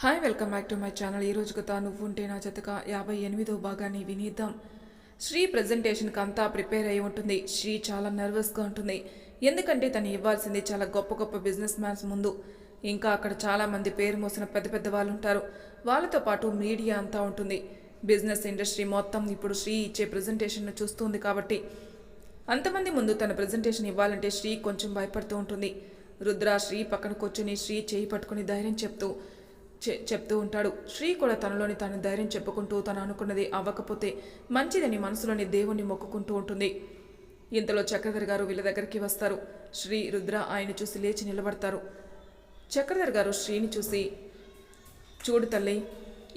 Hi welcome back to my channel. ఈరోజు కథ నువ్వుంటే నా జతక 58వ భాగాన్ని వినిద్దాం. శ్రీ ప్రజెంటేషన్కి అంతా ప్రిపేర్ అయి ఉంటుంది. శ్రీ చాలా నర్వస్గా ఉంటుంది. ఎందుకంటే తను ఇవ్వాల్సింది చాలా గొప్ప గొప్ప బిజినెస్ మ్యాన్స్ ముందు. ఇంకా అక్కడ చాలామంది పేరు మోసిన పెద్ద పెద్ద వాళ్ళు ఉంటారు. వాళ్ళతో పాటు మీడియా అంతా ఉంటుంది. బిజినెస్ ఇండస్ట్రీ మొత్తం ఇప్పుడు శ్రీ ఇచ్చే ప్రజెంటేషన్ను చూస్తుంది. కాబట్టి అంతమంది ముందు తన ప్రజెంటేషన్ ఇవ్వాలంటే శ్రీ కొంచెం భయపడుతూ ఉంటుంది. రుద్ర శ్రీ పక్కన కూర్చుని శ్రీ చేయి పట్టుకుని ధైర్యం చెప్తూ ఉంటాడు. శ్రీ కూడా తనలోని తాను ధైర్యం చెప్పుకుంటూ తను అనుకున్నది అవ్వకపోతే మంచిదని మనసులోని దేవుణ్ణి మొక్కుకుంటూ ఉంటుంది. ఇంతలో చక్రధర్ గారు వీళ్ళ దగ్గరికి వస్తారు. శ్రీ రుద్ర ఆయన చూసి లేచి నిలబడతారు. చక్రధర్ గారు శ్రీని చూసి, చూడు తల్లి,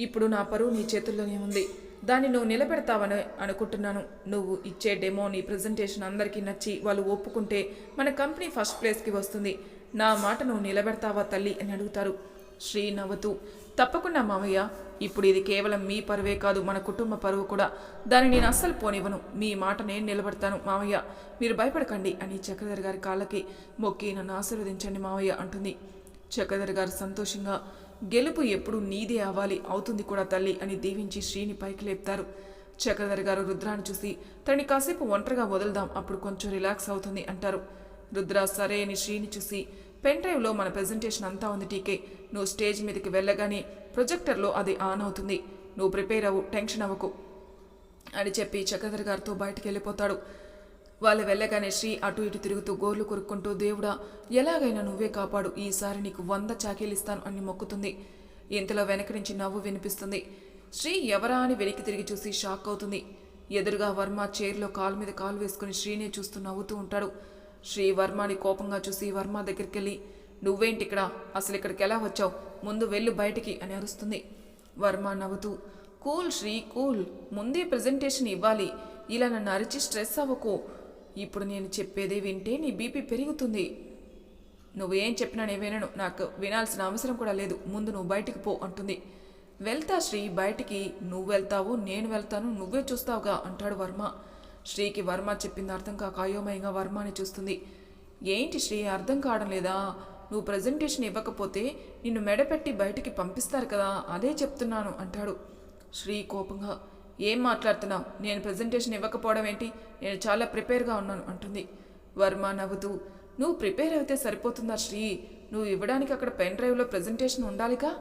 ఇప్పుడు నా పరువు నీ చేతుల్లోనే ఉంది. దాన్ని నువ్వు నిలబెడతావని అనుకుంటున్నాను. నువ్వు ఇచ్చే డెమో నీ ప్రజెంటేషన్ అందరికీ నచ్చి వాళ్ళు ఒప్పుకుంటే మన కంపెనీ ఫస్ట్ ప్లేస్కి వస్తుంది. నా మాట నువ్వు నిలబెడతావా తల్లి అని అడుగుతారు. శ్రీ నవ్వుతూ, తప్పకుండా మామయ్య, ఇప్పుడు ఇది కేవలం మీ పరువే కాదు, మన కుటుంబ పరువు కూడా. దాన్ని నేను అస్సలు పోనివ్వను. మీ మాట నేను నిలబడతాను మామయ్య, మీరు భయపడకండి అని చక్రధర్ గారి కాళ్ళకి మొక్కి నన్ను ఆశీర్వదించండి మామయ్య అంటుంది. చక్రధర్ గారు సంతోషంగా, గెలుపు ఎప్పుడు నీదే అవ్వాలి, అవుతుంది కూడా తల్లి అని దీవించి శ్రీని పైకి లేపుతారు. చక్రధర్ గారు రుద్రాన్ని చూసి, తనని కాసేపు ఒంటరిగా వదులుదాం, అప్పుడు కొంచెం రిలాక్స్ అవుతుంది అంటారు. రుద్ర సరే అని శ్రీని చూసి, పెన్ డ్రైవ్లో మన ప్రజెంటేషన్ అంతా ఉంది టీకే, నువ్వు స్టేజ్ మీదకి వెళ్ళగానే ప్రొజెక్టర్లో అది ఆన్ అవుతుంది, నువ్వు ప్రిపేర్ అవ్వు, టెన్షన్ అవ్వకు అని చెప్పి చక్రధర్ గారితో బయటికి వెళ్ళిపోతాడు. వాళ్ళు వెళ్ళగానే శ్రీ అటు ఇటు తిరుగుతూ గోర్లు కొరుక్కుంటూ, దేవుడా ఎలాగైనా నువ్వే కాపాడు, ఈసారి నీకు 100 చాకీలు ఇస్తాను అని మొక్కుతుంది. ఇంతలో వెనక నుంచి నవ్వు వినిపిస్తుంది. శ్రీ ఎవరా అని వెనక్కి తిరిగి చూసి షాక్ అవుతుంది. ఎదురుగా వర్మ చైర్లో కాలు మీద కాలు వేసుకుని శ్రీనే చూస్తూ నవ్వుతూ ఉంటాడు. శ్రీ వర్మని కోపంగా చూసి వర్మ దగ్గరికి వెళ్ళి, నువ్వేంటి ఇక్కడ, అసలు ఇక్కడికి ఎలా వచ్చావు, ముందు వెళ్ళు బయటికి అని అరుస్తుంది. వర్మ నవ్వుతూ, కూల్ శ్రీ కూల్, ముందే ప్రజెంటేషన్ ఇవ్వాలి, ఇలా నన్ను అరిచి స్ట్రెస్ అవ్వకు. ఇప్పుడు నేను చెప్పేదే వింటే నీ బీపీ పెరుగుతుంది. నువ్వేం చెప్పినా నేను వినను, నాకు వినాల్సిన అవసరం కూడా లేదు, ముందు నువ్వు బయటికి పో అంటుంది. వెళ్తా శ్రీ బయటికి, నువ్వు వెళ్తావు నేను వెళ్తాను, నువ్వే చూస్తావుగా అంటాడు వర్మ. శ్రీకి వర్మ చెప్పింది అర్థం కాక అయోమయంగా వర్మని చూస్తుంది. ఏంటి శ్రీ అర్థం కావడం లేదా, నువ్వు ప్రజెంటేషన్ ఇవ్వకపోతే నిన్ను మెడపెట్టి బయటికి పంపిస్తారు కదా, అదే చెప్తున్నాను అంటాడు. శ్రీ కోపంగా, ఏం మాట్లాడుతున్నావు, నేను ప్రజెంటేషన్ ఇవ్వకపోవడం ఏంటి, నేను చాలా ప్రిపేర్గా ఉన్నాను అంటుంది. వర్మ నవ్వుతూ, నువ్వు ప్రిపేర్ అయితే సరిపోతుందా శ్రీ, నువ్వు ఇవ్వడానికి అక్కడ పెన్ డ్రైవ్లో ప్రజెంటేషన్ ఉండాలిగా.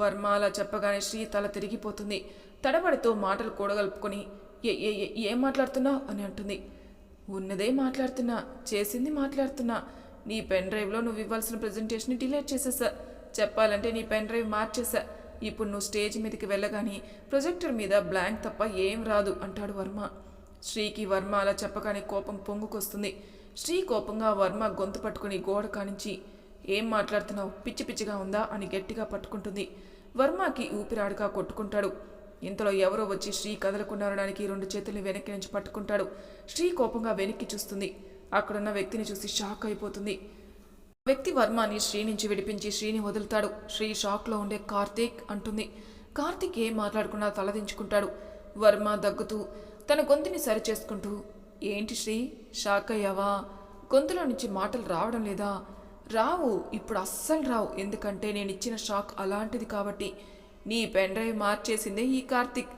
వర్మ అలా చెప్పగానే శ్రీ తల తిరిగిపోతుంది. తడబడితో మాటలు కూడగలుపుకొని, ఏం మాట్లాడుతున్నావు అని అంటుంది. ఉన్నదే మాట్లాడుతున్నా, చేసింది మాట్లాడుతున్నా. నీ పెన్ డ్రైవ్లో నువ్వు ఇవ్వాల్సిన ప్రజెంటేషన్ డిలీట్ చేసేసా, చెప్పాలంటే నీ పెన్ డ్రైవ్ మార్చేసా. ఇప్పుడు నువ్వు స్టేజ్ మీదకి వెళ్ళగానే ప్రొజెక్టర్ మీద బ్లాంక్ తప్ప ఏం రాదు అంటాడు వర్మ. శ్రీకి వర్మ అలా చెప్పగానే కోపం పొంగుకొస్తుంది. శ్రీ కోపంగా వర్మ గొంతు పట్టుకుని గోడ కానించి, ఏం మాట్లాడుతున్నావు, పిచ్చి పిచ్చిగా ఉందా అని గట్టిగా పట్టుకుంటుంది. వర్మకి ఊపిరాడుగా కొట్టుకుంటాడు. ఇంతలో ఎవరో వచ్చి శ్రీ కదలకుండడానికి 2 చేతుల్ని వెనక్కి నుంచి పట్టుకుంటాడు. శ్రీ కోపంగా వెనక్కి చూస్తుంది. అక్కడున్న వ్యక్తిని చూసి షాక్ అయిపోతుంది. వ్యక్తి వర్మని శ్రీ నుంచి విడిపించి శ్రీని వదులుతాడు. శ్రీ షాక్లో ఉండే కార్తీక్ అంటుంది. కార్తీక్ ఏం మాట్లాడకుండా తలదించుకుంటాడు. వర్మ దగ్గుతూ తన గొంతుని సరిచేసుకుంటూ, ఏంటి శ్రీ షాక్ అయ్యావా, గొంతులో నుంచి మాటలు రావడం లేదా. రావు, ఇప్పుడు అస్సలు రావు, ఎందుకంటే నేను ఇచ్చిన షాక్ అలాంటిది కాబట్టి. నీ పెన్ డ్రైవ్ మార్చేసిందే ఈ కార్తిక్.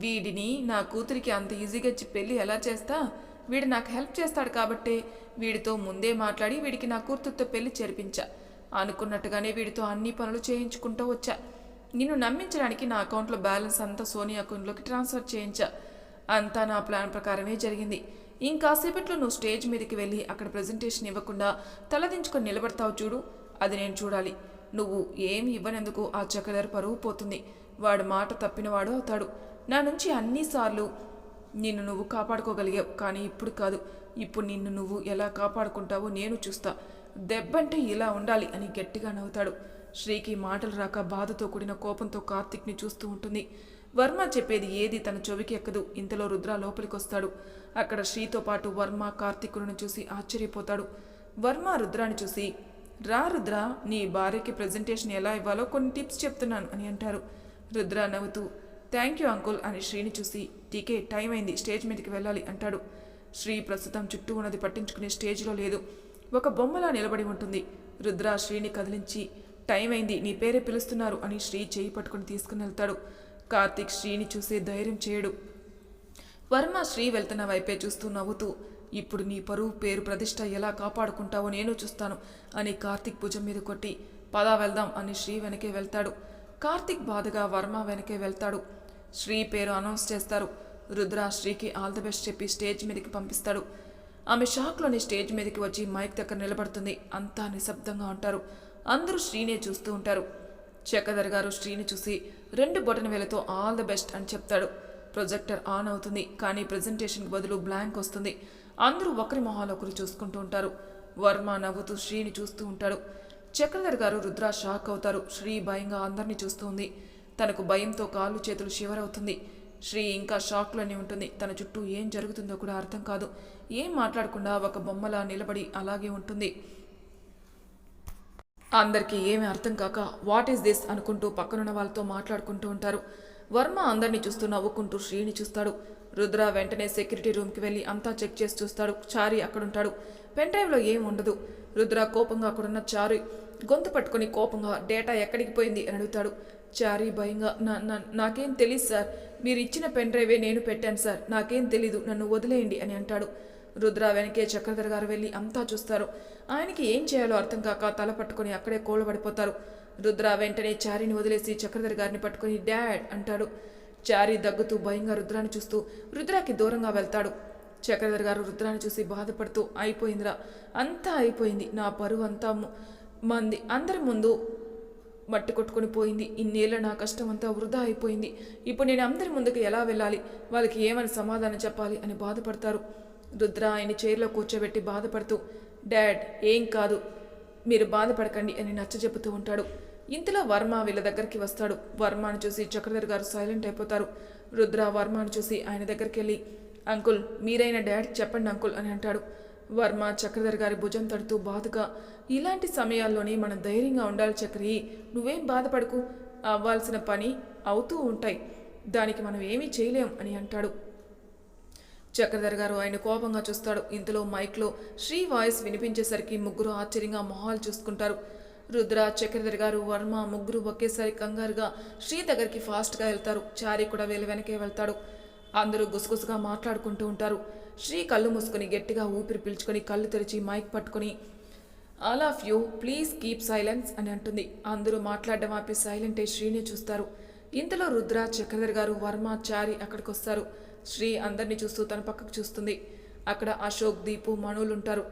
వీడిని నా కూతురికి అంత ఈజీగా పెళ్ళి ఎలా చేస్తా, వీడు నాకు హెల్ప్ చేస్తాడు కాబట్టే వీడితో ముందే మాట్లాడి వీడికి నా కూతురుతో పెళ్లి చేర్పించా. అనుకున్నట్టుగానే వీడితో అన్ని పనులు చేయించుకుంటూ వచ్చా. నిన్ను నమ్మించడానికి నా అకౌంట్లో బ్యాలెన్స్ అంతా సోనియా అకౌంట్లోకి ట్రాన్స్ఫర్ చేయించా. అంతా నా ప్లాన్ ప్రకారమే జరిగింది. ఇంకాసేపట్లో నువ్వు స్టేజ్ మీదకి వెళ్ళి అక్కడ ప్రజెంటేషన్ ఇవ్వకుండా తలదించుకొని నిలబడతావు చూడు, అది నేను చూడాలి. నువ్వు ఏమి ఇవ్వనందుకు ఆ చక్రధర్ పరువు పోతుంది. వాడు మాట తప్పినవాడు అవుతాడు. నా నుంచి అన్నిసార్లు నిన్ను నువ్వు కాపాడుకోగలిగావు, కానీ ఇప్పుడు కాదు. ఇప్పుడు నిన్ను నువ్వు ఎలా కాపాడుకుంటావో నేను చూస్తా. దెబ్బంటే ఇలా ఉండాలి అని గట్టిగా నవ్వుతాడు. శ్రీకి మాటలు రాక బాధతో కూడిన కోపంతో కార్తిక్ని చూస్తూ ఉంటుంది. వర్మ చెప్పేది ఏది తన చెవికి ఎక్కదు. ఇంతలో రుద్ర లోపలికి వస్తాడు. అక్కడ శ్రీతో పాటు వర్మ కార్తికులను చూసి ఆశ్చర్యపోతాడు. వర్మ రుద్రాని చూసి, రా రుద్ర, నీ భార్యకి ప్రజెంటేషన్ ఎలా ఇవ్వాలో కొన్ని టిప్స్ చెప్తున్నాను అని అంటారు. రుద్ర నవ్వుతూ, థ్యాంక్ యూ అంకుల్ అని శ్రీని చూసి, టీకే టైం అయింది, స్టేజ్ మీదకి వెళ్ళాలి అంటాడు. శ్రీ ప్రస్తుతం చుట్టూ ఉన్నది పట్టించుకునే స్టేజ్లో లేదు, ఒక బొమ్మలా నిలబడి ఉంటుంది. రుద్ర శ్రీని కదిలించి, టైం అయింది, నీ పేరే పిలుస్తున్నారు అని శ్రీ చేయి పట్టుకుని తీసుకుని వెళ్తాడు. కార్తీక్ శ్రీని చూసే ధైర్యం చేయడు. వర్మ శ్రీ వెళ్తున్న వైపే చూస్తూ నవ్వుతూ, ఇప్పుడు నీ పరువు పేరు ప్రతిష్ట ఎలా కాపాడుకుంటావో నేను చూస్తాను అని కార్తీక్ భుజం మీద కొట్టి, పదా వెళ్దాం అని శ్రీ వెనకే వెళ్తాడు. కార్తీక్ బాధగా వర్మ వెనకే వెళ్తాడు. శ్రీ పేరు అనౌన్స్ చేస్తారు. రుద్ర శ్రీకి ఆల్ ది బెస్ట్ చెప్పి స్టేజ్ మీదకి పంపిస్తాడు. ఆమె షాక్లోని స్టేజ్ మీదకి వచ్చి మైక్ దగ్గర నిలబడుతుంది. అంతా నిశ్శబ్దంగా ఉంటారు. అందరూ శ్రీనే చూస్తూ ఉంటారు. చక్రధర్ గారు శ్రీని చూసి 2 బొటన వేలతో ఆల్ ది బెస్ట్ అని చెప్తాడు. ప్రొజెక్టర్ ఆన్ అవుతుంది, కానీ ప్రెజెంటేషన్కి బదులు బ్లాంక్ వస్తుంది. అందరూ ఒకరి మొహాలు ఒకరు చూసుకుంటూ ఉంటారు. వర్మ నవ్వుతూ శ్రీని చూస్తూ ఉంటాడు. చక్రధర్ గారు రుద్ర షాక్ అవుతారు. శ్రీ భయంగా అందరినీ చూస్తుంది. తనకు భయంతో కాళ్ళు చేతులు షివరవుతుంది. శ్రీ ఇంకా షాక్లోనే ఉంటుంది. తన చుట్టూ ఏం జరుగుతుందో కూడా అర్థం కాదు. ఏం మాట్లాడకుండా ఒక బొమ్మలా నిలబడి అలాగే ఉంటుంది. అందరికీ ఏమీ అర్థం కాక వాట్ ఈస్ దిస్ అనుకుంటూ పక్కనున్న వాళ్ళతో మాట్లాడుకుంటూ ఉంటారు. వర్మ అందరినీ చూస్తూ నవ్వుకుంటూ శ్రీని చూస్తాడు. రుద్ర వెంటనే సెక్యూరిటీ రూమ్కి వెళ్ళి అంతా చెక్ చేసి చూస్తాడు. చారి అక్కడుంటాడు. పెన్ డ్రైవ్లో ఏం ఉండదు. రుద్ర కోపంగా అక్కడున్న చారి గొంతు పట్టుకుని కోపంగా డేటా ఎక్కడికి పోయింది అని అడుగుతాడు. చారి భయంగా నాకేం తెలీదు సార్, మీరు ఇచ్చిన పెన్ డ్రైవే నేను పెట్టాను సార్, నాకేం తెలీదు, నన్ను వదిలేయండి అని అంటాడు. రుద్ర వెనకే చక్రధర్ గారు వెళ్ళి అంతా చూస్తారు. ఆయనకి ఏం చేయాలో అర్థం కాక తల పట్టుకుని అక్కడే కోళ్ళబడిపోతారు. రుద్ర వెంటనే చారిని వదిలేసి చక్రధర్ గారిని పట్టుకుని డాడ్ అంటాడు. చారి దగ్గుతూ భయంగా రుద్రాన్ని చూస్తూ రుద్రాకి దూరంగా వెళ్తాడు. చక్రధర్ గారు రుద్రాన్ని చూసి బాధపడుతూ, అయిపోయిందిరా, అంతా అయిపోయింది, నా పరువు అంతా అందరి ముందు మట్టి కొట్టుకుని పోయింది, ఇన్నేళ్ళ నా కష్టం అంతా వృధా అయిపోయింది, ఇప్పుడు నేను అందరి ముందుకు ఎలా వెళ్ళాలి, వాళ్ళకి ఏమని సమాధానం చెప్పాలి అని బాధపడతారు. రుద్ర ఆయన చైర్లో కూర్చోబెట్టి బాధపడుతూ, డాడ్ ఏం కాదు, మీరు బాధపడకండి అని నచ్చజెప్పుతూ ఉంటాడు. ఇంతలో వర్మ వీళ్ళ దగ్గరికి వస్తాడు. వర్మను చూసి చక్రధర్ గారు సైలెంట్ అయిపోతారు. రుద్ర వర్మను చూసి ఆయన దగ్గరికి వెళ్ళి, అంకుల్ మీరైనా డాడీకి చెప్పండి అంకుల్ అని అంటాడు. వర్మ చక్రధర్ గారి భుజం తడుతూ బాధగా, ఇలాంటి సమయాల్లోనే మనం ధైర్యంగా ఉండాలి చక్రి, నువ్వేం బాధపడకు, అవ్వాల్సిన పని అవుతూ ఉంటాయి, దానికి మనం ఏమీ చేయలేం అని అంటాడు. చక్రధర్ గారు ఆయన కోపంగా చూస్తాడు. ఇంతలో మైక్లో శ్రీ వాయిస్ వినిపించేసరికి ముగ్గురు ఆశ్చర్యంగా మొహాలు చూసుకుంటారు. రుద్ర, చక్రధర్ గారు, వర్మ ముగ్గురు ఒకేసారి కంగారుగా శ్రీ దగ్గరికి ఫాస్ట్గా వెళ్తారు. చారి కూడా వీళ్ళ వెనకే వెళ్తాడు. అందరూ గుసగుసగా మాట్లాడుకుంటూ ఉంటారు. శ్రీ కళ్ళు మూసుకొని గట్టిగా ఊపిరి పీల్చుకొని కళ్ళు తెరిచి మైక్ పట్టుకొని, all of you please keep silence అని అంటుంది. అందరూ మాట్లాడడం ఆపి సైలెంట్ అయి శ్రీని చూస్తారు. ఇంతలో రుద్ర, చక్రధర్ గారు, వర్మ, చారి అక్కడికి వస్తారు. శ్రీ అందరినీ చూస్తూ తన పక్కకు చూస్తుంది. అక్కడ అశోక్, దీపు, మనులు ఉంటారు.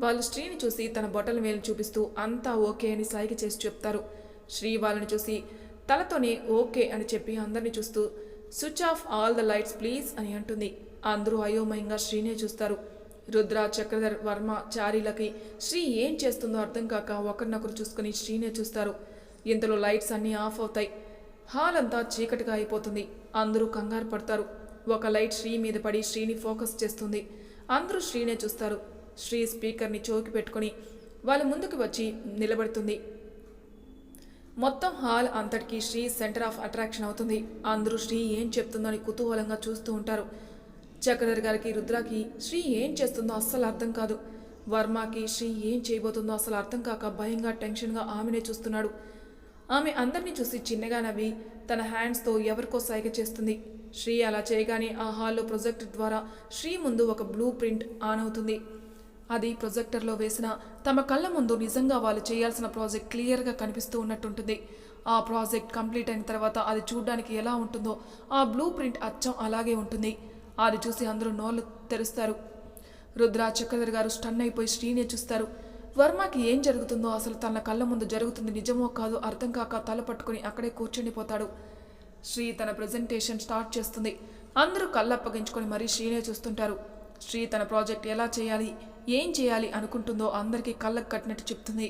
వాళ్ళు శ్రీని చూసి తన బొటల వేలు చూపిస్తూ అంతా ఓకే అని సైగ చేసి చెప్తారు. శ్రీ వాళ్ళని చూసి తలతోనే ఓకే అని చెప్పి అందరినీ చూస్తూ switch off all the lights please అని అంటుంది. అందరూ అయోమయంగా శ్రీనే చూస్తారు. రుద్ర, చక్రధర్, వర్మ, చారీలకి శ్రీ ఏం చేస్తుందో అర్థం కాక ఒకరినొకరు చూసుకుని శ్రీనే చూస్తారు. ఇంతలో లైట్స్ అన్నీ ఆఫ్ అవుతాయి. హాల్ అంతా చీకటిగా అయిపోతుంది. అందరూ కంగారు పడతారు. ఒక లైట్ శ్రీ మీద పడి శ్రీని ఫోకస్ చేస్తుంది. అందరూ శ్రీనే చూస్తారు. శ్రీ స్పీకర్ని చోకి పెట్టుకుని వాళ్ళ ముందుకు వచ్చి నిలబడుతుంది. మొత్తం హాల్ అంతటికీ శ్రీ సెంటర్ ఆఫ్ అట్రాక్షన్ అవుతుంది. అందరూ శ్రీ ఏం చెప్తుందో అని కుతూహలంగా చూస్తూ ఉంటారు. చక్రధర్ గారికి, రుద్రాకి శ్రీ ఏం చేస్తుందో అస్సలు అర్థం కాదు. వర్మకి శ్రీ ఏం చేయబోతుందో అసలు అర్థం కాక భయంగా టెన్షన్గా ఆమెనే చూస్తున్నాడు. ఆమె అందరినీ చూసి చిన్నగా నవ్వి తన హ్యాండ్స్తో ఎవరికో సైగ చేస్తుంది. శ్రీ అలా చేయగానే ఆ హాల్లో ప్రొజెక్టర్ ద్వారా శ్రీ ముందు ఒక బ్లూ ప్రింట్ ఆన్ అవుతుంది. అది ప్రొజెక్టర్లో వేసిన తమ కళ్ళ ముందు నిజంగా వాళ్ళు చేయాల్సిన ప్రాజెక్ట్ క్లియర్గా కనిపిస్తూ ఉన్నట్టుంటుంది. ఆ ప్రాజెక్ట్ కంప్లీట్ అయిన తర్వాత అది చూడడానికి ఎలా ఉంటుందో ఆ బ్లూ ప్రింట్ అచ్చం అలాగే ఉంటుంది. అది చూసి అందరూ నోళ్ళు తెరుస్తారు. రుద్ర, చక్రధర్ గారు స్టన్ అయిపోయి శ్రీనే చూస్తారు. వర్మకి ఏం జరుగుతుందో, అసలు తన కళ్ళ ముందు జరుగుతుంది నిజమో కాదో అర్థం కాక తల పట్టుకుని అక్కడే కూర్చుండిపోతాడు. శ్రీ తన ప్రజెంటేషన్ స్టార్ట్ చేస్తుంది. అందరూ కళ్ళప్పగించుకొని మరీ శ్రీనే చూస్తుంటారు. శ్రీ తన ప్రాజెక్ట్ ఎలా చేయాలి, ఏం చేయాలి అనుకుంటుందో అందరికీ కళ్ళకు కట్టినట్టు చెప్తుంది.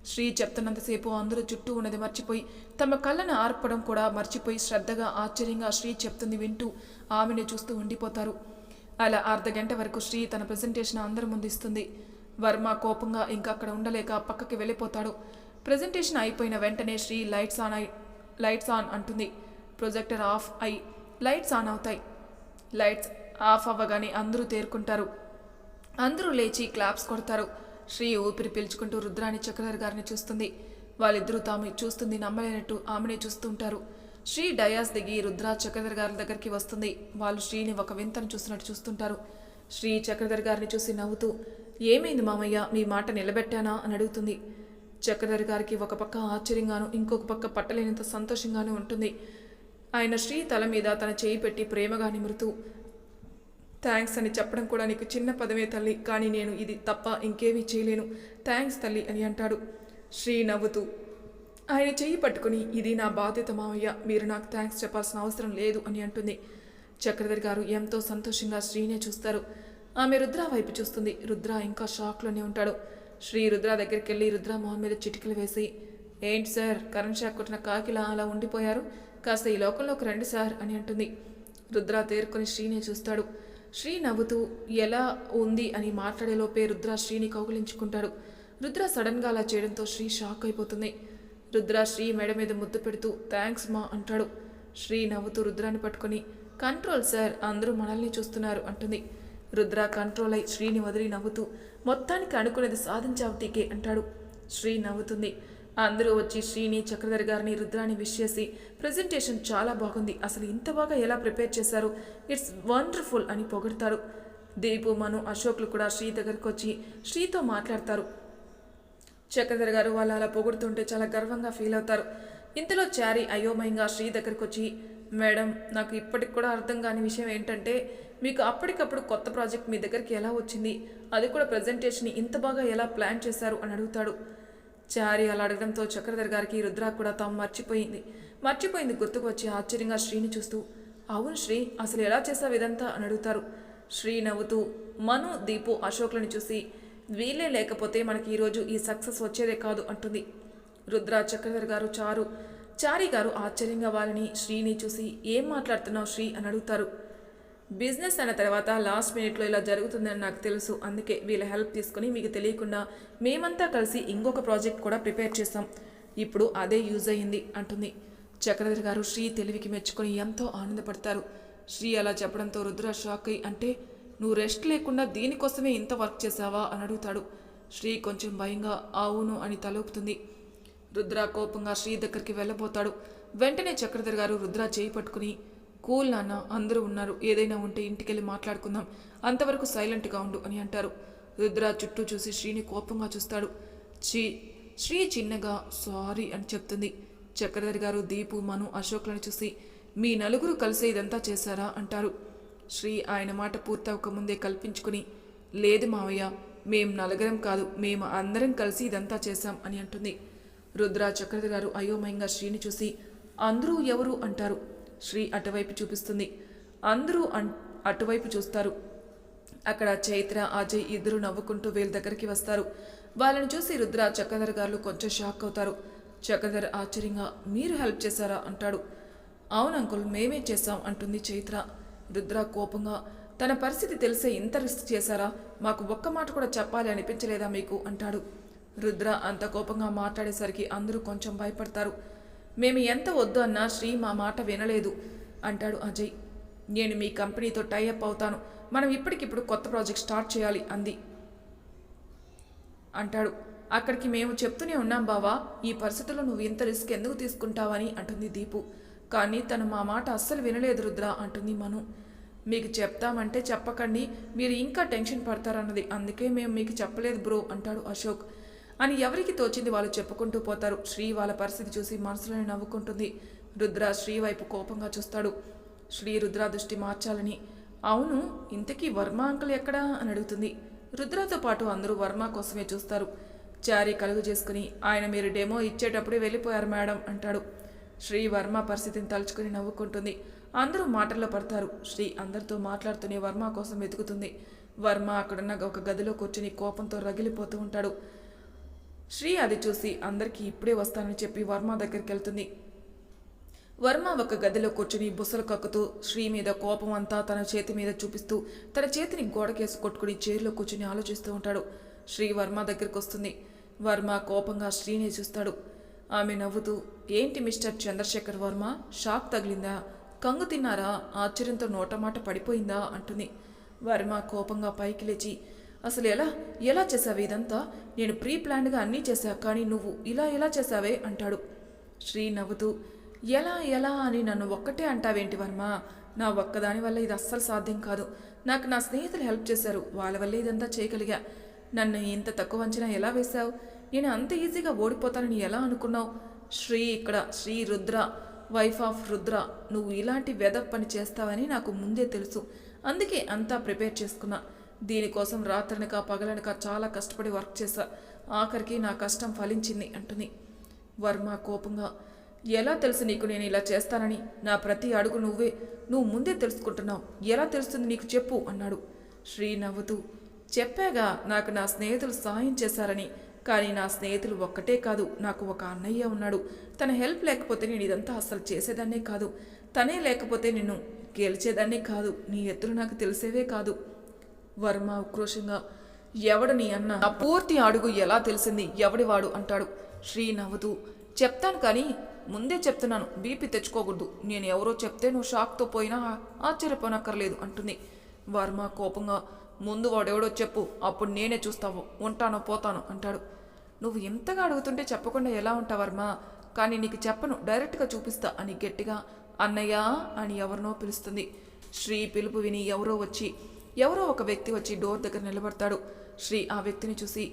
శ్రీ చెప్తున్నంతసేపు అందరూ చుట్టూ ఉన్నది మర్చిపోయి తమ కళ్ళను ఆర్పడం కూడా మర్చిపోయి శ్రద్ధగా ఆశ్చర్యంగా శ్రీ చెప్తుంది వింటూ ఆమెను చూస్తూ ఉండిపోతారు. అలా అర్ధగంట వరకు శ్రీ తన ప్రజెంటేషన్ అందరి ముందు ఇస్తుంది. వర్మ కోపంగా ఇంకా అక్కడ ఉండలేక పక్కకి వెళ్ళిపోతాడు. ప్రజెంటేషన్ అయిపోయిన వెంటనే శ్రీ లైట్స్ ఆన్ అంటుంది. ప్రొజెక్టర్ ఆఫ్ అయి లైట్స్ ఆన్ అవుతాయి. లైట్స్ ఆఫ్ అవ్వగానే అందరూ తేరుకుంటారు. అందరూ లేచి క్లాప్స్ కొడతారు. శ్రీ ఊపిరి పీల్చుకుంటూ రుద్రాని, చక్రధర్ గారిని చూస్తుంది. వాళ్ళిద్దరూ తాము చూస్తుంది నమ్మలేనట్టు ఆమెనే చూస్తుంటారు. శ్రీ డయాస్ దిగి రుద్ర చక్రధర్ గారి దగ్గరికి వస్తుంది. వాళ్ళు శ్రీని ఒక వింతను చూసినట్టు చూస్తుంటారు. శ్రీ చక్రధర్ గారిని చూసి నవ్వుతూ, ఏమైంది మామయ్య, మీ మాట నిలబెట్టానా అని అడుగుతుంది. చక్రధర్ గారికి ఒక పక్క ఆశ్చర్యంగాను ఇంకొక పక్క పట్టలేనంత సంతోషంగానూ ఉంటుంది. ఆయన శ్రీ తల మీద తన చేయి పెట్టి ప్రేమగా నిమురుతూ, థ్యాంక్స్ అని చెప్పడం కూడా నీకు చిన్న పదమే తల్లి, కానీ నేను ఇది తప్ప ఇంకేమీ చేయలేను, థ్యాంక్స్ తల్లి అని అంటాడు. శ్రీ నవ్వుతూ ఆయన చెయ్యి పట్టుకుని, ఇది నా బాధ్యత మావయ్య, మీరు నాకు థ్యాంక్స్ చెప్పాల్సిన అవసరం లేదు అని అంటుంది. చక్రధర్ గారు ఎంతో సంతోషంగా శ్రీనే చూస్తారు. ఆమె రుద్ర వైపు చూస్తుంది. రుద్ర ఇంకా షాక్లోనే ఉంటాడు. శ్రీ రుద్ర దగ్గరికి వెళ్ళి రుద్ర మొహం మీద చిటికలు వేసి, ఏంటి సార్, కరెంట్ షాక్ కొట్టిన కాకిలా అలా ఉండిపోయారు, కాస్త ఈ లోకంలోకి రండి సార్ అని అంటుంది. రుద్ర తేరుకొని శ్రీనే చూస్తాడు. శ్రీ నవ్వుతూ ఎలా ఉంది అని మాట్లాడేలోపే రుద్ర శ్రీని కౌగిలించుకుంటాడు. రుద్ర సడన్గా అలా చేయడంతో శ్రీ షాక్ అయిపోతుంది. రుద్ర శ్రీ మెడ మీద ముద్దు పెడుతూ థ్యాంక్స్ మా అంటాడు. శ్రీ నవ్వుతూ రుద్రాన్ని పట్టుకొని, కంట్రోల్ సార్, అందరూ మనల్ని చూస్తున్నారు అంటుంది. రుద్ర కంట్రోల్ అయి శ్రీని వదిలి నవ్వుతూ, మొత్తానికి అనుకునేది సాధించావు టీకే అంటాడు. శ్రీ నవ్వుతుంది. అందరూ వచ్చి శ్రీని చక్రధర్ గారిని రుద్రాన్ని విష్ చేసి, ప్రజెంటేషన్ చాలా బాగుంది, అసలు ఇంత బాగా ఎలా ప్రిపేర్ చేశారు, ఇట్స్ వండర్ఫుల్ అని పొగడతారు. దీపు, మను, అశోక్లు కూడా శ్రీ దగ్గరకు వచ్చి శ్రీతో మాట్లాడతారు. చక్రధర్ గారు వాళ్ళు అలా పొగుడుతుంటే చాలా గర్వంగా ఫీల్ అవుతారు. ఇంతలో చారీ అయోమయంగా శ్రీ దగ్గరకు వచ్చి, మేడం, నాకు ఇప్పటికి కూడా అర్థం కాని విషయం ఏంటంటే, మీకు అప్పటికప్పుడు కొత్త ప్రాజెక్ట్ మీ దగ్గరికి ఎలా వచ్చింది, అది కూడా ప్రజెంటేషన్ ఇంత బాగా ఎలా ప్లాన్ చేశారు అని అడుగుతాడు. చారీ అలా అడగడంతో చక్రధర్ గారికి రుద్ర కూడా తాము మర్చిపోయింది గుర్తుకు వచ్చి ఆశ్చర్యంగా శ్రీని చూస్తూ, అవును శ్రీ, అసలు ఎలా చేసావు ఇదంతా అని అడుగుతారు. శ్రీ నవ్వుతూ మను, దీపు, అశోక్లను చూసి, వీళ్ళే లేకపోతే మనకి ఈరోజు ఈ సక్సెస్ వచ్చేదే కాదు అంటుంది. రుద్ర, చక్రధర్ గారు, చారీ గారు ఆశ్చర్యంగా వాళ్ళని శ్రీని చూసి, ఏం మాట్లాడుతున్నావు శ్రీ అని అడుగుతారు. బిజినెస్ అన్న తర్వాత లాస్ట్ మినిట్లో ఇలా జరుగుతుందని నాకు తెలుసు, అందుకే వీళ్ళ హెల్ప్ తీసుకుని మీకు తెలియకుండా మేమంతా కలిసి ఇంకొక ప్రాజెక్ట్ కూడా ప్రిపేర్ చేస్తాం, ఇప్పుడు అదే యూజ్ అయ్యింది అంటుంది. చక్రధర్ గారు శ్రీ తెలివికి మెచ్చుకొని ఎంతో ఆనందపడతారు. శ్రీ అలా చెప్పడంతో రుద్ర షాక్ అయి, అంటే నువ్వు రెస్ట్ లేకుండా దీనికోసమే ఇంత వర్క్ చేసావా అని అడుగుతాడు. శ్రీ కొంచెం భయంగా అవును అని తలూపుతుంది. రుద్ర కోపంగా శ్రీ దగ్గరికి వెళ్ళబోతాడు. వెంటనే చక్రధర్ గారు రుద్ర చేయి పట్టుకుని, కూల్ నాన్న, అందరూ ఉన్నారు, ఏదైనా ఉంటే ఇంటికెళ్ళి మాట్లాడుకుందాం, అంతవరకు సైలెంట్గా ఉండు అని అంటారు. రుద్ర చుట్టూ చూసి శ్రీని కోపంగా చూస్తాడు. శ్రీ చిన్నగా సారీ అని చెప్తుంది. చక్రధర్ గారు దీపు, మను, అశోక్లను చూసి, మీ నలుగురు కలిసి ఇదంతా చేశారా అంటారు. శ్రీ ఆయన మాట పూర్తవకముందే కల్పించుకుని, లేదు మావయ్య, మేం నలుగురం కాదు, మేము అందరం కలిసి ఇదంతా చేశాం అని అంటుంది. రుద్ర, చక్రధర్ గారు అయోమయంగా శ్రీని చూసి, అందరూ ఎవరు అంటారు. శ్రీ అటువైపు చూపిస్తుంది. అందరూ అటువైపు చూస్తారు. అక్కడ చైత్ర, అజయ్ ఇద్దరు నవ్వుకుంటూ వీళ్ళ దగ్గరికి వస్తారు. వాళ్ళని చూసి రుద్ర, చక్రధర్ గారు కొంచెం షాక్ అవుతారు. చక్రధర్ ఆశ్చర్యంగా, మీరు హెల్ప్ చేశారా అంటాడు. అవును అంకుల్, మేమే చేశాం అంటుంది చైత్ర. రుద్ర కోపంగా, తన పరిస్థితి తెలిసే ఇంత రిస్క్ చేశారా, మాకు ఒక్క మాట కూడా చెప్పాలి అనిపించలేదా మీకు అంటాడు. రుద్ర అంత కోపంగా మాట్లాడేసరికి అందరూ కొంచెం భయపడతారు. మేము ఎంత వద్దు అన్నా శ్రీ మా మాట వినలేదు అంటాడు అజయ్. నేను మీ కంపెనీతో టైఅప్ అవుతాను, మనం ఇప్పటికిప్పుడు కొత్త ప్రాజెక్ట్ స్టార్ట్ చేయాలి అంటాడు. అక్కడికి మేము చెప్తూనే ఉన్నాం బావా, ఈ పరిస్థితుల్లో నువ్వు ఇంత రిస్క్ ఎందుకు తీసుకుంటావని అంటుంది దీపు. కానీ తను మా మాట అస్సలు వినలేదు రుద్ర అంటుంది మను. మీకు చెప్తామంటే చెప్పకండి, మీరు ఇంకా టెన్షన్ పడతారన్నది, అందుకే మేము మీకు చెప్పలేదు బ్రో అంటాడు అశోక్. అని ఎవరికి తోచింది వాళ్ళు చెప్పుకుంటూ పోతారు. శ్రీ వాళ్ళ పరిస్థితి చూసి మనసులోనే నవ్వుకుంటుంది. రుద్ర శ్రీ వైపు కోపంగా చూస్తాడు. శ్రీ రుద్ర దృష్టి మార్చాలని, అవును ఇంతకీ వర్మ అంకుల్ ఎక్కడా అని అడుగుతుంది. రుద్రతో పాటు అందరూ వర్మ కోసమే చూస్తారు. చారీ కలుగు చేసుకుని, ఆయన మీరు డెమో ఇచ్చేటప్పుడే వెళ్ళిపోయారు మేడం అంటాడు. శ్రీ వర్మ పరిస్థితిని తలుచుకుని నవ్వుకుంటుంది. అందరూ మాటల్లో పడతారు. శ్రీ అందరితో మాట్లాడుతూనే వర్మ కోసం వెతుకుతుంది. వర్మ అక్కడున్న ఒక గదిలో కూర్చుని కోపంతో రగిలిపోతూ ఉంటాడు. శ్రీ అది చూసి అందరికీ ఇప్పుడే వస్తానని చెప్పి వర్మ దగ్గరికి వెళ్తుంది. వర్మ ఒక గదిలో కూర్చుని బుసలు కక్కుతూ శ్రీ మీద కోపం అంతా తన చేతి మీద చూపిస్తూ తన చేతిని గోడకేసి కొట్టుకుని చైర్లో కూర్చుని ఆలోచిస్తూ ఉంటాడు. శ్రీ వర్మ దగ్గరికి వస్తుంది. వర్మ కోపంగా శ్రీని చూస్తాడు. ఆమె నవ్వుతూ, ఏంటి మిస్టర్ చంద్రశేఖర్ వర్మ, షాక్ తగిలిందా, కంగు తిన్నారా, ఆశ్చర్యంతో నోటమాట పడిపోయిందా అంటుంది. వర్మ కోపంగా పైకి లేచి, అసలు ఎలా ఎలా చేసావే ఇదంతా? నేను ప్రీ ప్లాన్డ్గా అన్నీ చేశా, కానీ నువ్వు ఇలా ఎలా చేసావే అంటాడు. శ్రీ నవ్వుతూ, ఎలా ఎలా అని నన్ను ఒక్కటే అంటావేంటి వర్మ? నా ఒక్కదాని వల్ల ఇది అస్సలు సాధ్యం కాదు. నాకు నా స్నేహితులు హెల్ప్ చేశారు, వాళ్ళ వల్లే ఇదంతా చేయగలిగా. నన్ను ఇంత తక్కువ అంచనా ఎలా వేశావు? నేను అంత ఈజీగా ఓడిపోతానని ఎలా అనుకున్నావు? శ్రీ రుద్ర, వైఫ్ ఆఫ్ రుద్ర, నువ్వు ఇలాంటి వెదప్ పని చేస్తావని నాకు ముందే తెలుసు. అందుకే అంతా ప్రిపేర్ చేసుకున్నా. దీనికోసం రాత్రనక పగలనక చాలా కష్టపడి వర్క్ చేశా. ఆఖరికి నా కష్టం ఫలించింది అంటుంది. వర్మ కోపంగా, ఎలా తెలుసు నీకు నేను ఇలా చేస్తానని? నా ప్రతి అడుగు నువ్వు ముందే తెలుసుకుంటున్నావు. ఎలా తెలుస్తుంది నీకు చెప్పు అన్నాడు. శ్రీ నవ్వుతూ, చెప్పాగా నాకు నా స్నేహితులు సహాయం చేశారని. కానీ నా స్నేహితులు ఒక్కటే కాదు, నాకు ఒక అన్నయ్య ఉన్నాడు. తన హెల్ప్ లేకపోతే నేను ఇదంతా అస్సలు చేసేదాన్నే కాదు. తనే లేకపోతే నిన్ను గెలిచేదాన్నే కాదు. నీ ఎత్తులు నాకు తెలిసేవే కాదు. వర్మ ఉక్రోషంగా, ఎవడు నీ అన్న? నా పూర్తి అడుగు ఎలా తెలిసింది? ఎవడివాడు అంటాడు. శ్రీ నవ్వుతూ, చెప్తాను కానీ ముందే చెప్తున్నాను, బీపీ తెచ్చుకోకూడదు. నేను ఎవరో చెప్తే నువ్వు షాక్తో పోయినా ఆశ్చర్యపోనక్కర్లేదు అంటుంది. వర్మ కోపంగా, ముందు వాడెవడో చెప్పు, అప్పుడు నేనే చూస్తావు, ఉంటానో పోతాను అంటాడు. నువ్వు ఎంతగా అడుగుతుంటే చెప్పకుండా ఎలా ఉంటావు వర్మ? కానీ నీకు చెప్పను, డైరెక్ట్గా చూపిస్తా అని గట్టిగా అన్నయ్య అని ఎవరినో పిలుస్తుంది. శ్రీ పిలుపు విని ఎవరో ఒక వ్యక్తి వచ్చి డోర్ దగ్గర నిలబడతాడు. శ్రీ ఆ వ్యక్తిని చూసి,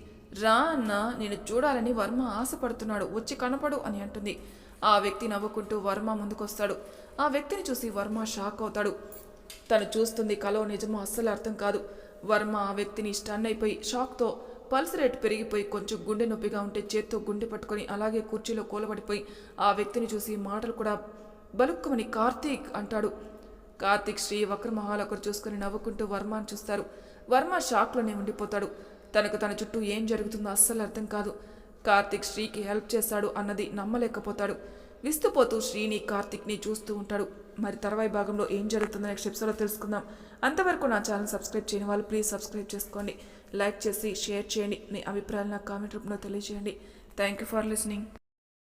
రా అన్న, నేను చూడాలని వర్మ ఆశపడుతున్నాడు, వచ్చి కనపడు అని అంటుంది. ఆ వ్యక్తి నవ్వుకుంటూ వర్మ ముందుకొస్తాడు. ఆ వ్యక్తిని చూసి వర్మ షాక్ అవుతాడు. తను చూస్తుంది కలో నిజమో అస్సలు అర్థం కాదు. వర్మ ఆ వ్యక్తిని స్టన్ అయిపోయి షాక్తో పల్స్ రేట్ పెరిగిపోయి కొంచెం గుండె నొప్పిగా ఉంటే చేత్తో గుండె పట్టుకొని అలాగే కుర్చీలో కూలబడిపోయి ఆ వ్యక్తిని చూసి మాటలు కూడా బలుక్కుమని కార్తీక్ అంటాడు. కార్తీక్ శ్రీ వక్రమొహాలొకరు చూసుకుని నవ్వుకుంటూ వర్మని చూస్తారు. వర్మ షాక్లోనే ఉండిపోతాడు. తనకు తన చుట్టూ ఏం జరుగుతుందో అస్సలు అర్థం కాదు. కార్తీక్ శ్రీకి హెల్ప్ చేశాడు అన్నది నమ్మలేకపోతాడు. విస్తుపోతూ శ్రీని కార్తీక్ని చూస్తూ ఉంటాడు. మరి తర్వాయి భాగంలో ఏం జరుగుతుందో నెక్స్ట్ ఎపిసోడ్లో తెలుసుకుందాం. అంతవరకు నా ఛానల్ సబ్స్క్రైబ్ చేయని వాళ్ళు ప్లీజ్ సబ్స్క్రైబ్ చేసుకోండి. లైక్ చేసి షేర్ చేయండి. మీ అభిప్రాయాలు నాకు కామెంట్ రూపంలో తెలియజేయండి. Thank you for listening.